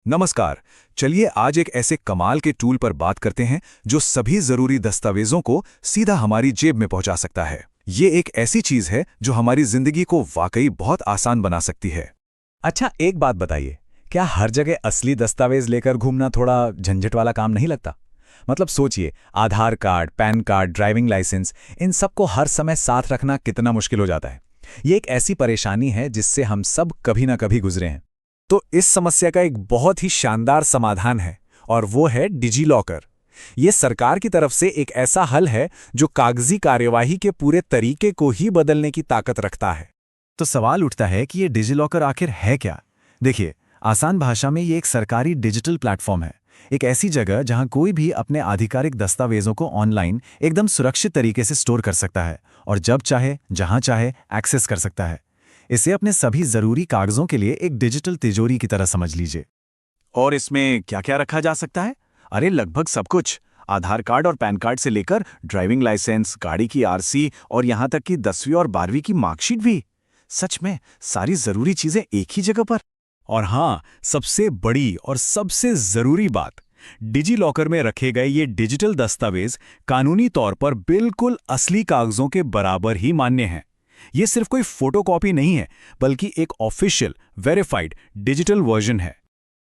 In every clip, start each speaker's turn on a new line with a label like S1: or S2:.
S1: नमस्कार। चलिए आज एक ऐसे कमाल के टूल पर बात करते हैं जो सभी जरूरी दस्तावेजों को सीधा हमारी जेब में पहुंचा सकता है। ये एक ऐसी चीज है जो हमारी जिंदगी को वाकई बहुत आसान बना सकती है।
S2: अच्छा, एक बात बताइए, क्या हर जगह असली दस्तावेज लेकर घूमना थोड़ा झंझट वाला काम नहीं लगता? मतलब सोचिए, Aadhaar card, PAN card, driving licence, इन सबको हर समय साथ रखना कितना मुश्किल हो जाता है। ये एक ऐसी परेशानी है जिससे हम सब कभी ना कभी गुजरे हैं। तो इस समस्या का एक बहुत ही शानदार समाधान है, और वो है डिजी लॉकर। ये सरकार की तरफ से एक ऐसा हल है जो कागजी कार्यवाही के पूरे तरीके को ही बदलने की ताकत रखता है।
S3: तो सवाल उठता है कि ये डिजिलॉकर आखिर है क्या? देखिए, आसान भाषा में ये एक सरकारी डिजिटल प्लेटफॉर्म है। एक ऐसी जगह जहां कोई भी अपने आधिकारिक दस्तावेजों को ऑनलाइन एकदम सुरक्षित तरीके से स्टोर कर सकता है और जब चाहे, जहां चाहे एक्सेस कर सकता है। इसे अपने सभी जरूरी कागजों के लिए एक डिजिटल तिजोरी की तरह समझ लीजिए।
S2: और इसमें क्या क्या रखा जा सकता है? अरे लगभग सब कुछ। आधार कार्ड और पैन कार्ड से लेकर ड्राइविंग लाइसेंस, गाड़ी की आरसी और यहाँ तक कि 10वीं और 12वीं की मार्कशीट भी। सच में सारी जरूरी चीजें एक ही जगह पर।
S3: और हाँ, सबसे बड़ी और सबसे जरूरी बात, डिजी लॉकर में रखे गए ये डिजिटल दस्तावेज कानूनी तौर पर बिल्कुल असली कागजों के बराबर ही मान्य हैं। ये सिर्फ कोई फोटोकॉपी नहीं है, बल्कि एक ऑफिशियल, वेरीफाइड डिजिटल वर्जन है।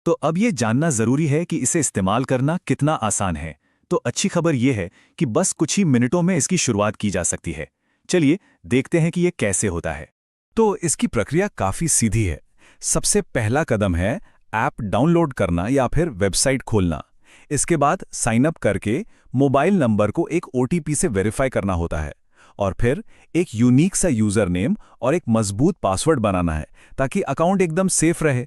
S3: तो अब ये जानना जरूरी है कि इसे इस्तेमाल करना कितना आसान है। तो अच्छी खबर ये है कि बस कुछ ही मिनटों में इसकी शुरुआत की जा सकती है। चलिए देखते हैं कि ये कैसे होता है।
S1: तो इसकी प्रक्रिया काफी सीधी है। सबसे पहला कदम है ऐप डाउनलोड करना या फिर वेबसाइट खोलना। इसके बाद साइन अप करके मोबाइल नंबर को एक ओटीपी से वेरीफाई करना होता है और फिर एक यूनिक सा यूजर नेम और एक मजबूत पासवर्ड बनाना है ताकि अकाउंट एकदम सेफ रहे।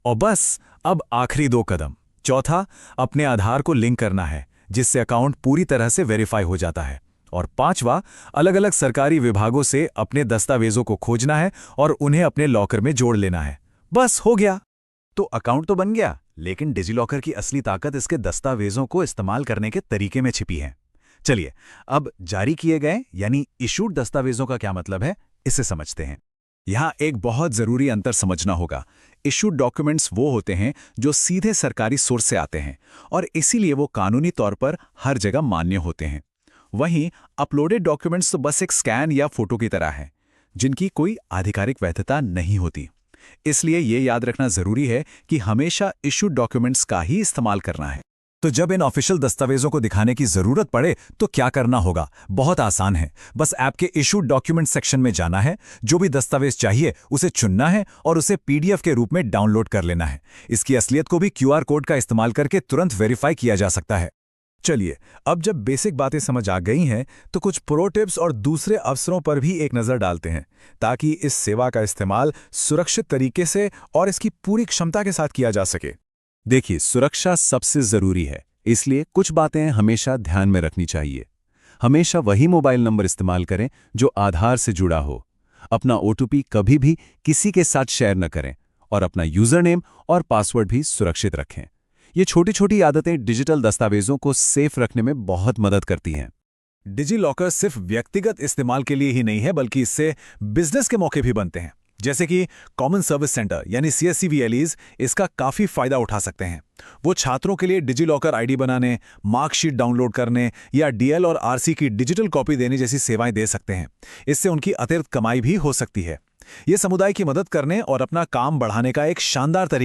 S3: और बस अब आखिरी दो कदम। चौथा, अपने आधार को लिंक करना है, जिससे अकाउंट पूरी तरह से वेरीफाई हो जाता है। और पांचवा, अलग अलग सरकारी विभागों से अपने दस्तावेजों को खोजना है और उन्हें अपने लॉकर में जोड़ लेना है। बस हो गया।
S2: तो अकाउंट तो बन गया, लेकिन डिजिलॉकर की असली ताकत इसके दस्तावेजों को इस्तेमाल करने के तरीके में छिपी है। चलिए, अब जारी किए गए यानी इशूड दस्तावेजों का क्या मतलब है, इसे समझते हैं।
S1: यहाँ एक बहुत जरूरी अंतर समझना होगा। इशूड डॉक्यूमेंट्स वो होते हैं जो सीधे सरकारी सोर्स से आते हैं और इसीलिए वो कानूनी तौर पर हर जगह मान्य होते हैं। वहीं अपलोडेड डॉक्यूमेंट्स तो बस एक स्कैन या फोटो की तरह हैं, जिनकी कोई आधिकारिक वैधता नहीं होती। इसलिए ये याद रखना जरूरी है कि हमेशा इशूड डॉक्यूमेंट्स का ही इस्तेमाल करना है।
S3: तो जब इन ऑफिशियल दस्तावेजों को दिखाने की जरूरत पड़े तो क्या करना होगा? बहुत आसान है। बस ऐप के इशूड डॉक्यूमेंट सेक्शन में जाना है, जो भी दस्तावेज चाहिए उसे चुनना है और उसे पीडीएफ के रूप में डाउनलोड कर लेना है। इसकी असलियत को भी क्यूआर कोड का इस्तेमाल करके तुरंत वेरीफाई किया जा सकता है। चलिए, अब जब बेसिक बातें समझ आ गई हैं तो कुछ प्रो टिप्स और दूसरे अवसरों पर भी एक नज़र डालते हैं, ताकि इस सेवा का इस्तेमाल सुरक्षित तरीके से और इसकी पूरी क्षमता के साथ किया जा सके। देखिए, सुरक्षा सबसे जरूरी है, इसलिए कुछ बातें हमेशा ध्यान में रखनी चाहिए। हमेशा वही मोबाइल नंबर इस्तेमाल करें जो आधार से जुड़ा हो। अपना ओटीपी कभी भी किसी के साथ शेयर न करें और अपना यूजर नेम और पासवर्ड भी सुरक्षित रखें। ये छोटी छोटी आदतें डिजिटल दस्तावेजों को सेफ रखने में बहुत मदद करती हैं।
S1: डिजी लॉकर सिर्फ व्यक्तिगत इस्तेमाल के लिए ही नहीं है, बल्कि इससे बिजनेस के मौके भी बनते हैं। जैसे कि कॉमन सर्विस सेंटर यानी CSCVLEs इसका काफ़ी फ़ायदा उठा सकते हैं। वो छात्रों के लिए डिजी लॉकर आईडी बनाने, मार्कशीट डाउनलोड करने या DL और RC की डिजिटल कॉपी देने जैसी सेवाएं दे सकते हैं। इससे उनकी अतिरिक्त कमाई भी हो सकती है। ये समुदाय की मदद करने और अपना काम बढ़ाने का एक शानदार तरीका